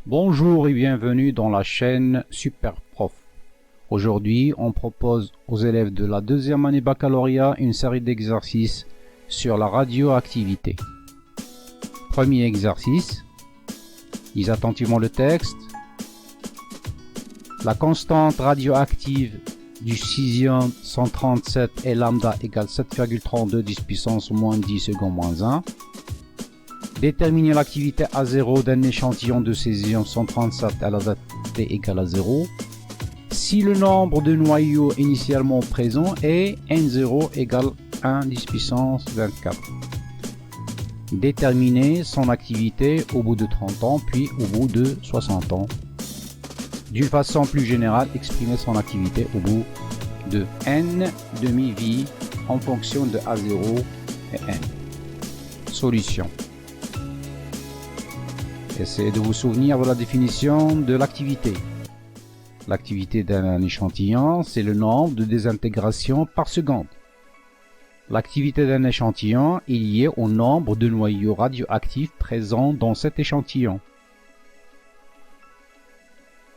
Bonjour et bienvenue dans la chaîne Super Prof. Aujourd'hui, on propose aux élèves de la deuxième année baccalauréat une série d'exercices sur la radioactivité. Premier exercice, lisez attentivement le texte. La constante radioactive du césium 137 est lambda égale 7,32 10 puissance moins 10 secondes moins 1. Déterminer l'activité A0 d'un échantillon de césium 137 à la date t égale à 0. Si le nombre de noyaux initialement présents est N0 égale 1 10 puissance 24. Déterminer son activité au bout de 30 ans puis au bout de 60 ans. D'une façon plus générale, exprimer son activité au bout de n demi-vie en fonction de A0 et n. Solution. Essayez de vous souvenir de la définition de l'activité. L'activité d'un échantillon, c'est le nombre de désintégrations par seconde. L'activité d'un échantillon est liée au nombre de noyaux radioactifs présents dans cet échantillon.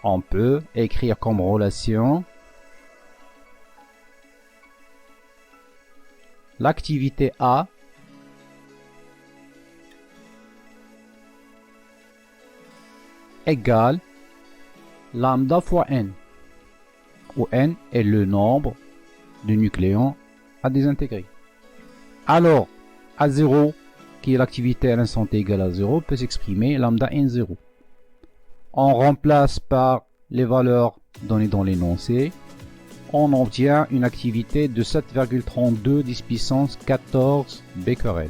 On peut écrire comme relation l'activité A égale lambda fois n, où n est le nombre de nucléons à désintégrer. Alors, A0, qui est l'activité à l'instant t égale à 0, peut s'exprimer lambda n0. On remplace par les valeurs données dans l'énoncé. On obtient une activité de 7,32 10 puissance 14 becquerel.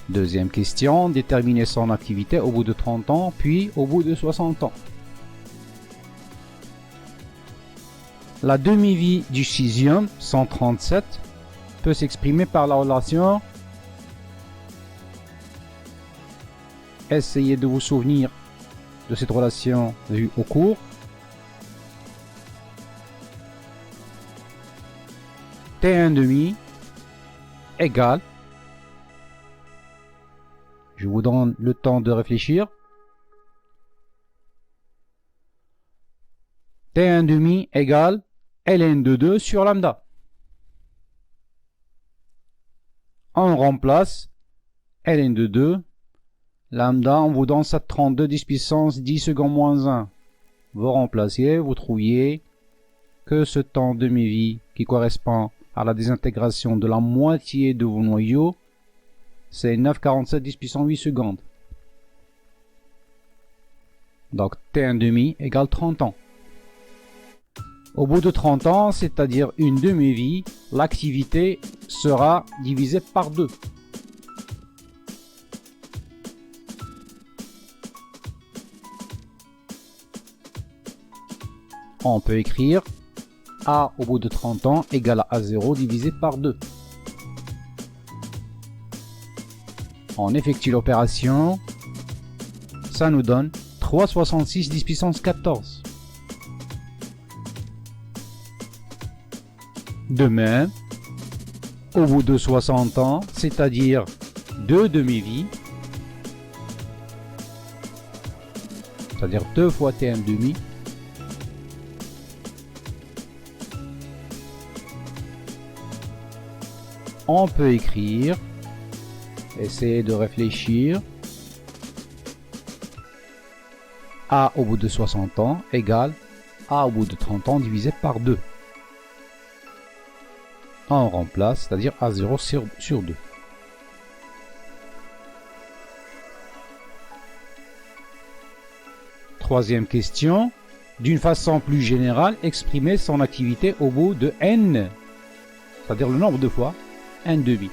Deuxième question, déterminer son activité au bout de 30 ans, puis au bout de 60 ans. La demi-vie du césium 137 peut s'exprimer par la relation. Essayez de vous souvenir de cette relation vue au cours. T1,5 égale, je vous donne le temps de réfléchir, T1,5 égale ln de 2 sur lambda. On remplace ln de 2, lambda, on vous donne 7,32 10 puissance 10 secondes moins 1. Vous remplacez, vous trouviez que ce temps de demi-vie qui correspond à la désintégration de la moitié de vos noyaux, c'est 9,47 10 puissance 8 secondes. Donc T1,5 égale 30 ans. Au bout de 30 ans, c'est-à-dire une demi-vie, l'activité sera divisée par 2. On peut écrire A au bout de 30 ans égale à A0 divisé par 2. On effectue l'opération, ça nous donne 3,66 10 puissance 14. De même, au bout de 60 ans, c'est-à-dire 2 demi-vies, c'est-à-dire 2 fois T1,5, on peut écrire, essayez de réfléchir, A au bout de 60 ans égale A au bout de 30 ans divisé par 2. On remplace, c'est-à-dire A0 sur 2. Troisième question, d'une façon plus générale, exprimer son activité au bout de n, c'est-à-dire le nombre de fois, n,5,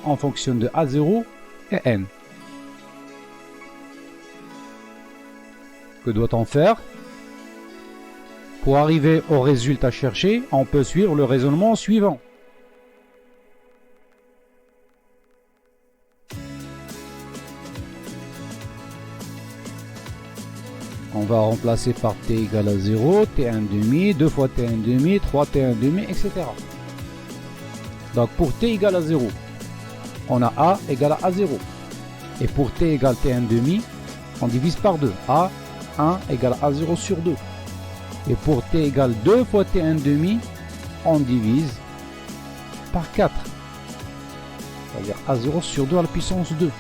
en fonction de A0 et n. Que doit-on faire? Pour arriver au résultat cherché, on peut suivre le raisonnement suivant. On va remplacer par t égale à 0, t1,5, 2 fois t1,5, 3 t1,5, etc. Donc pour t égale à 0, on a a égale à a0. Et pour t égale t1,5, on divise par 2. A1 égale A0 sur 2. Et pour t égale 2 fois t1 demi, on divise par 4. C'est-à-dire A0 sur 2 à la puissance 2.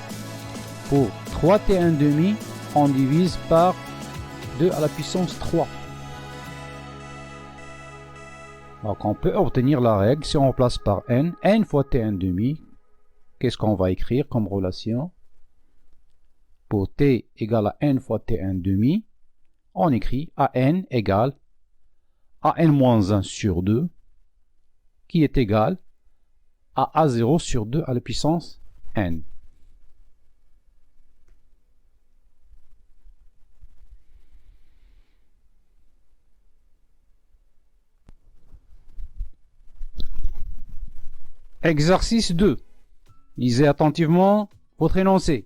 Pour 3t1 demi, on divise par 2 à la puissance 3. Donc on peut obtenir la règle si on remplace par n fois t1 demi. Qu'est-ce qu'on va écrire comme relation? Pour t égale à n fois t1 demi, on écrit an égale à n-1 sur 2, qui est égal à a0 sur 2 à la puissance n. Exercice 2. Lisez attentivement votre énoncé.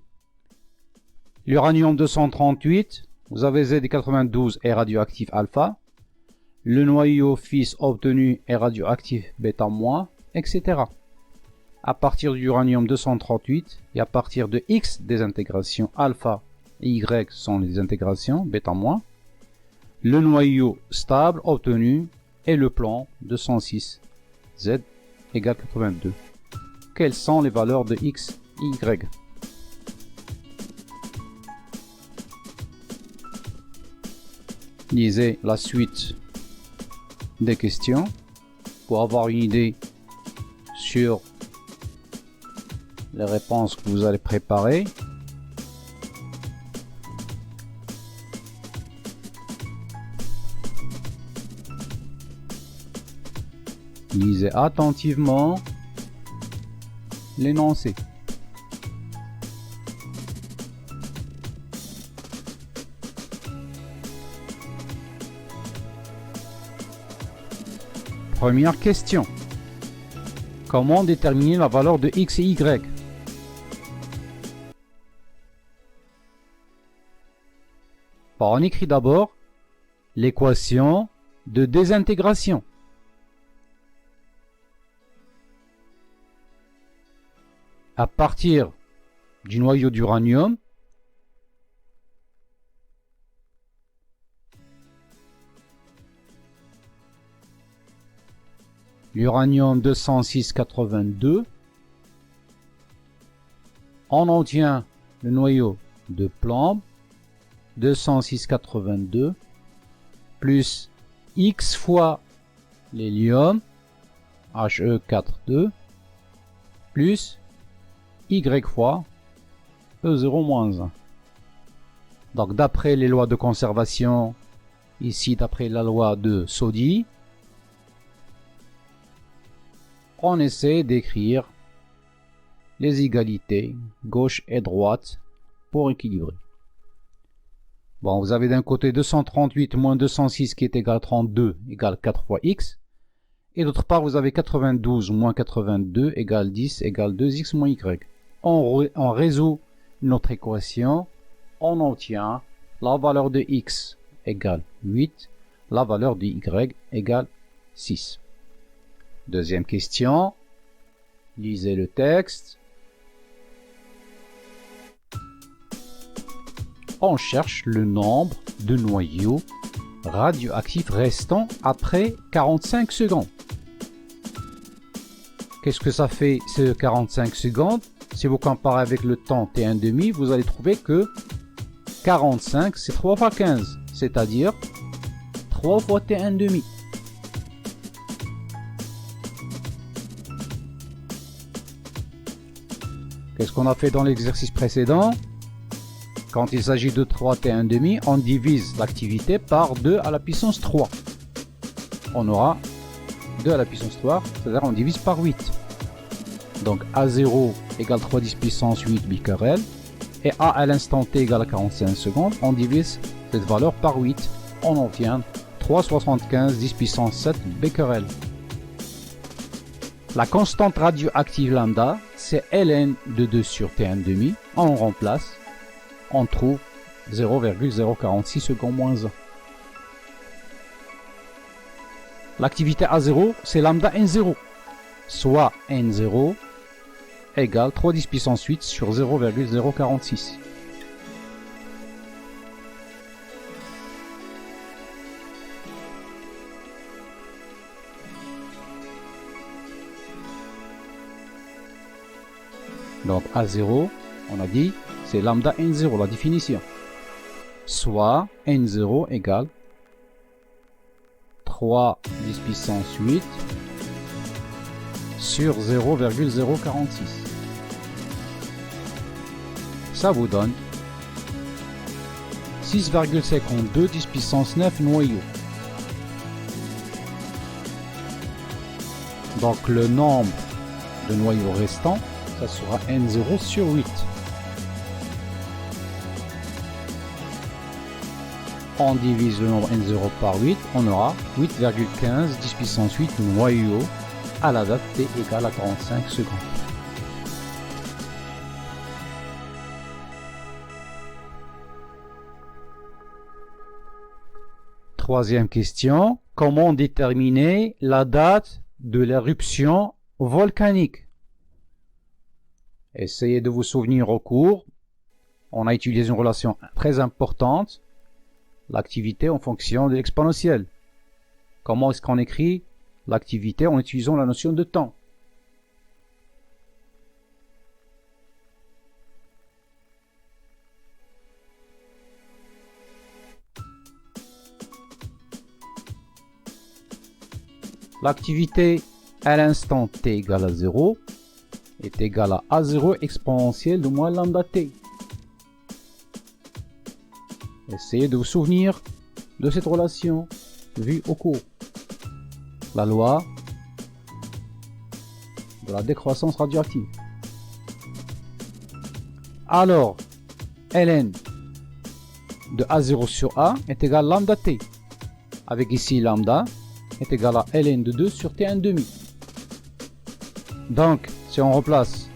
L'uranium 238, vous avez Z92 est radioactif alpha. Le noyau fils obtenu est radioactif bêta-, etc. À partir de l'uranium 238 et à partir de X des intégrations alpha et Y sont les intégrations bêta-, le noyau stable obtenu est le plan 206 Z égale 82. Quelles sont les valeurs de X et Y? Lisez la suite des questions pour avoir une idée sur les réponses que vous allez préparer. Lisez attentivement l'énoncé. Première question. Comment déterminer la valeur de X et Y? On écrit d'abord l'équation de désintégration. À partir du noyau d'uranium, l'uranium 206,82, on obtient le noyau de plomb 206,82 plus X fois l'hélium He42 plus Y fois E0-1. Donc d'après les lois de conservation, ici d'après la loi de Soddy, on essaie d'écrire les égalités gauche et droite pour équilibrer. Bon, vous avez d'un côté 238 moins 206 qui est égal à 32 égale 4 fois x. Et d'autre part, vous avez 92 moins 82 égale 10 égale 2x moins y. On résout notre équation. On obtient la valeur de x égale 8, la valeur de y égale 6. Deuxième question. Lisez le texte. On cherche le nombre de noyaux radioactifs restants après 45 secondes. Qu'est-ce que ça fait ce 45 secondes? Si vous comparez avec le temps t1,5, vous allez trouver que 45 c'est 3 fois 15, c'est-à-dire 3 fois t1,5. Qu'est-ce qu'on a fait dans l'exercice précédent? Quand il s'agit de 3 t1,5, on divise l'activité par 2 à la puissance 3. On aura 2 à la puissance 3, c'est-à-dire on divise par 8. Donc A0 égale 3 10 puissance 8 becquerel. Et A à l'instant t égale à 45 secondes. On divise cette valeur par 8. On obtient 3,75 10 puissance 7 becquerel. La constante radioactive lambda, c'est ln de 2 sur t1,5. On remplace. On trouve 0,046 secondes moins 1. L'activité A0, c'est lambda N0, soit N0 égale 3 10 puissance 8 sur 0,046. Donc A0, on a dit, c'est lambda N0, la définition. Soit N0 égale 3 10 puissance 8 sur 0,046. Ça vous donne 6,52 10 puissance 9 noyaux. Donc le nombre de noyaux restants, ça sera N0 sur 8. On divise le nombre N0 par 8, on aura 8,15 10 puissance 8 noyaux à la date t égale à 45 secondes. Troisième question, comment déterminer la date de l'éruption volcanique? Essayez de vous souvenir au cours. On a utilisé une relation très importante, l'activité en fonction de l'exponentielle. Comment est-ce qu'on écrit l'activité en utilisant la notion de temps? L'activité à l'instant t égale à 0 est égale à A0 exponentielle de moins lambda t. Essayez de vous souvenir de cette relation vue au cours. La loi de la décroissance radioactive. Alors, ln de A0 sur A est égal à lambda t. Avec ici lambda est égal à ln de 2 sur t1,5. Donc, si on replace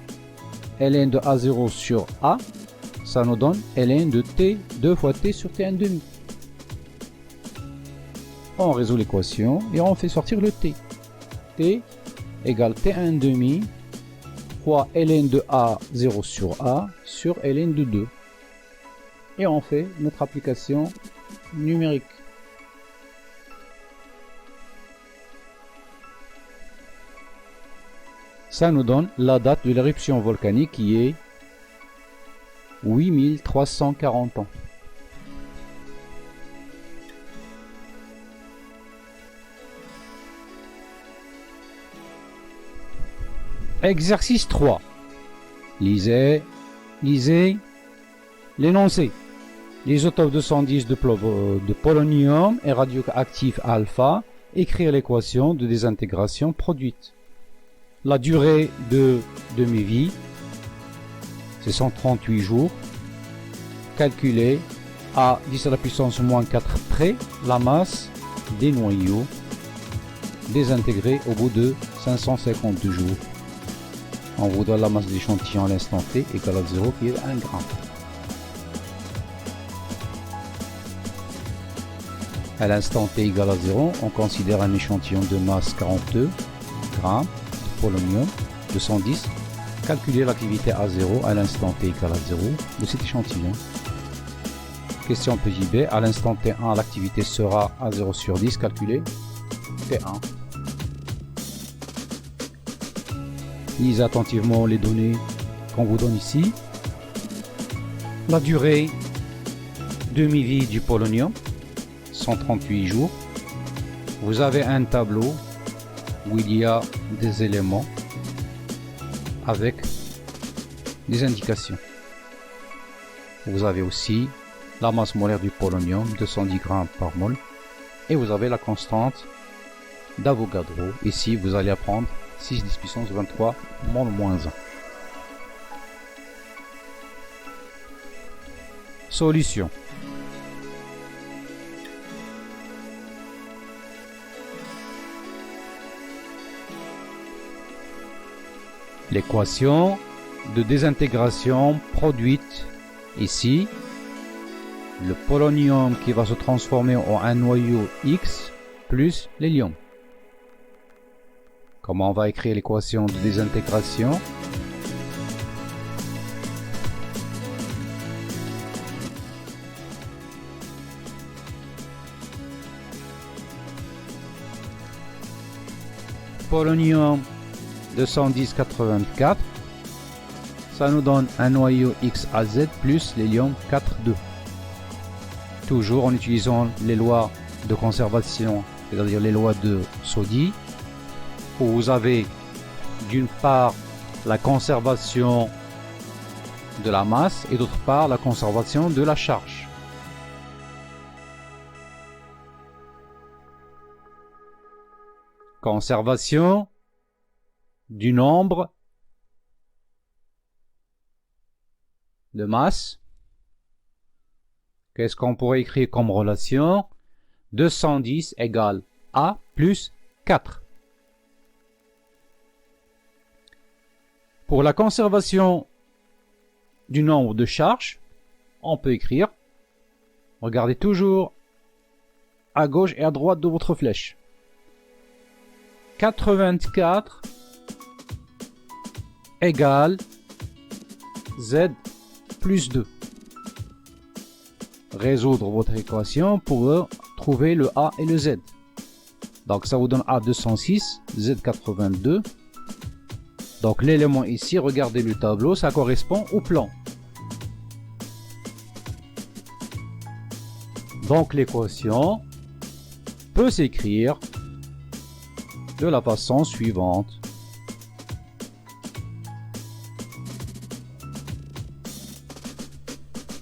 ln de A0 sur A, ça nous donne ln de t 2 fois t sur t1,5. On résout l'équation et on fait sortir le t. T égale t1,5 fois ln de A0 sur A sur ln de 2. Et on fait notre application numérique. Ça nous donne la date de l'éruption volcanique qui est 8340 ans. Exercice 3. Lisez l'énoncé. L'isotope 210 de polonium est radioactif alpha. Écrire l'équation de désintégration produite. La durée de demi-vie, c'est 138 jours. Calculez à 10 à la puissance moins 4 près la masse des noyaux désintégrés au bout de 552 jours. On vous donne la masse d'échantillon à l'instant t égale à 0 qui est 1 gramme. À l'instant t égale à 0, on considère un échantillon de masse 42 grammes. Polonium 210. Calculer l'activité A0 à l'instant t égale à 0 de cet échantillon. Question petit b, à l'instant t1 l'activité sera A0 sur 10, calculez t1. Lisez attentivement les données qu'on vous donne ici. La durée demi-vie du polonium, 138 jours. Vous avez un tableau où il y a des éléments avec des indications. Vous avez aussi la masse molaire du polonium, 210 grammes par mol, et vous avez la constante d'Avogadro. Ici, vous allez apprendre 6 10 puissance 23 mol moins 1. Solution. L'équation de désintégration produite ici, le polonium qui va se transformer en un noyau X plus l'hélium. Comment on va écrire l'équation de désintégration? Polonium 210-84, Ça nous donne un noyau XAZ plus l'hélium 4,2. Toujours en utilisant les lois de conservation, c'est-à-dire les lois de Soddy, où vous avez d'une part la conservation de la masse et d'autre part la conservation de la charge. Conservation du nombre de masse. Qu'est-ce qu'on pourrait écrire comme relation? 210 égale A plus 4. Pour la conservation du nombre de charges, on peut écrire, regardez toujours à gauche et à droite de votre flèche, 84 égale Z plus 2. Résoudre votre équation pour trouver le A et le Z. Donc ça vous donne A 206, Z 82. Donc l'élément ici, regardez le tableau, ça correspond au plan. Donc l'équation peut s'écrire de la façon suivante.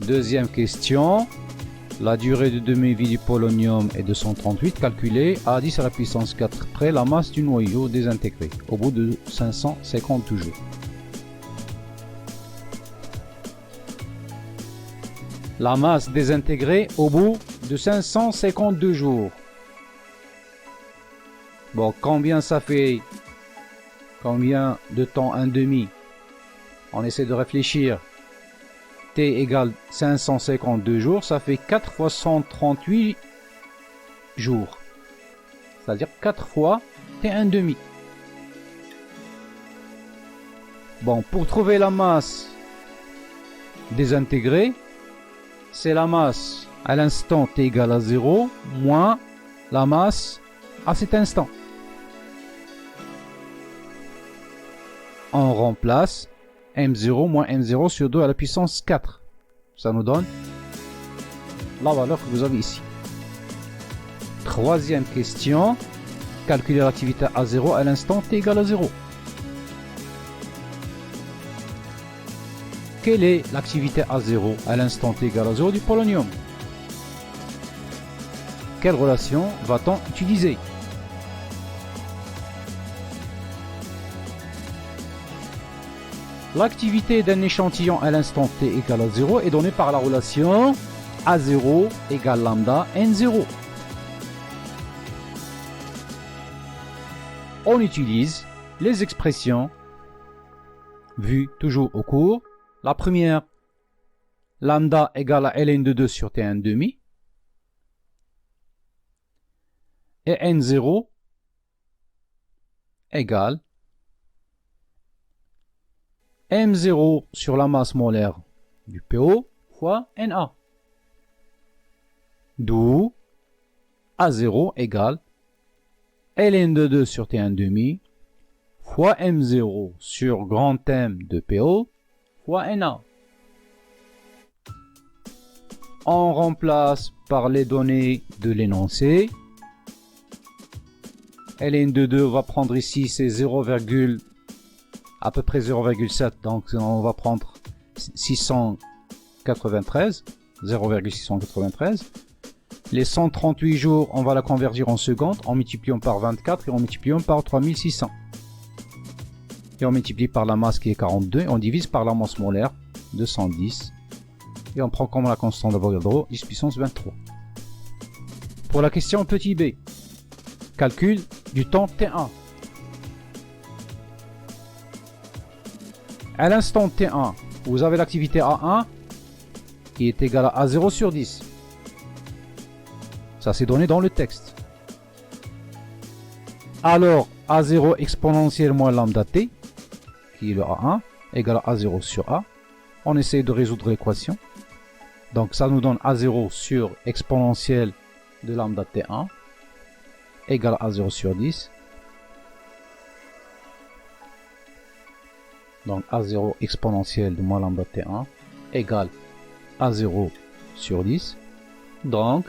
Deuxième question. La durée de demi-vie du polonium est de 138, calculée à 10 à la puissance 4 près la masse du noyau désintégré, au bout de 550 jours. La masse désintégrée au bout de 552 jours. Bon, combien ça fait? Combien de temps un demi? On essaie de réfléchir. T égale 552 jours, ça fait 4 fois 138 jours. C'est-à-dire 4 fois T1,5. Bon, pour trouver la masse désintégrée, c'est la masse à l'instant T égale à 0 moins la masse à cet instant. On remplace M0 moins M0 sur 2 à la puissance 4. Ça nous donne la valeur que vous avez ici. Troisième question. Calculer l'activité A0 à l'instant T égale à 0. Quelle est l'activité A0 à l'instant T égale à 0 du polonium? Quelle relation va-t-on utiliser? L'activité d'un échantillon à l'instant T égale à 0 est donnée par la relation A0 égale lambda N0. On utilise les expressions vues toujours au cours. La première, lambda égale à ln de 2 sur T1,5. Et N0 égale M0 sur la masse molaire du PO fois Na. D'où A0 égale ln de 2 sur T1,5 fois M0 sur grand M de PO fois Na. On remplace par les données de l'énoncé. ln de 2 va prendre ici, c'est 0, à peu près 0,7, donc on va prendre 693, 0,693. Les 138 jours, on va la convertir en secondes en multipliant par 24 et en multipliant par 3600. Et on multiplie par la masse qui est 42 et on divise par la masse molaire 210. Et on prend comme la constante d'Avogadro 10 puissance 23. Pour la question petit b, calcul du temps T1. À l'instant T1, vous avez l'activité A1 qui est égale à A0 sur 10. Ça c'est donné dans le texte. Alors A0 exponentielle moins lambda T, qui est le A1, égale à A0 sur A. On essaie de résoudre l'équation. Donc ça nous donne A0 sur exponentielle de lambda T1 égale à A0 sur 10. Donc A0 exponentielle de moins lambda T1 égale A0 sur 10. Donc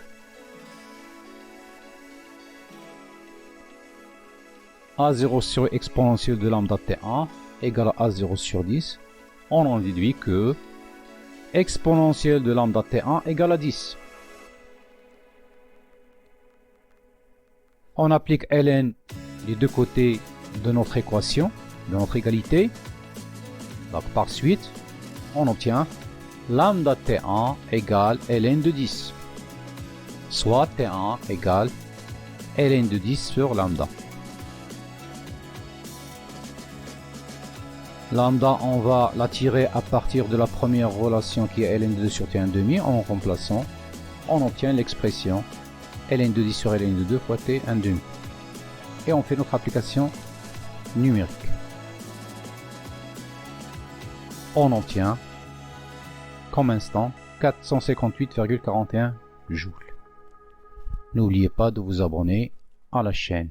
A0 sur exponentielle de lambda T1 égale à A0 sur 10. On en déduit que exponentielle de lambda T1 égale à 10. On applique ln des deux côtés de notre équation, de notre égalité. Donc par suite, on obtient lambda T1 égale ln de 10. Soit T1 égale ln de 10 sur lambda. Lambda, on va la tirer à partir de la première relation qui est ln de 2 sur T1,5. En remplaçant, on obtient l'expression ln de 10 sur ln de 2 fois T1,5. Et on fait notre application numérique. On obtient comme instant 458,41 joules. N'oubliez pas de vous abonner à la chaîne.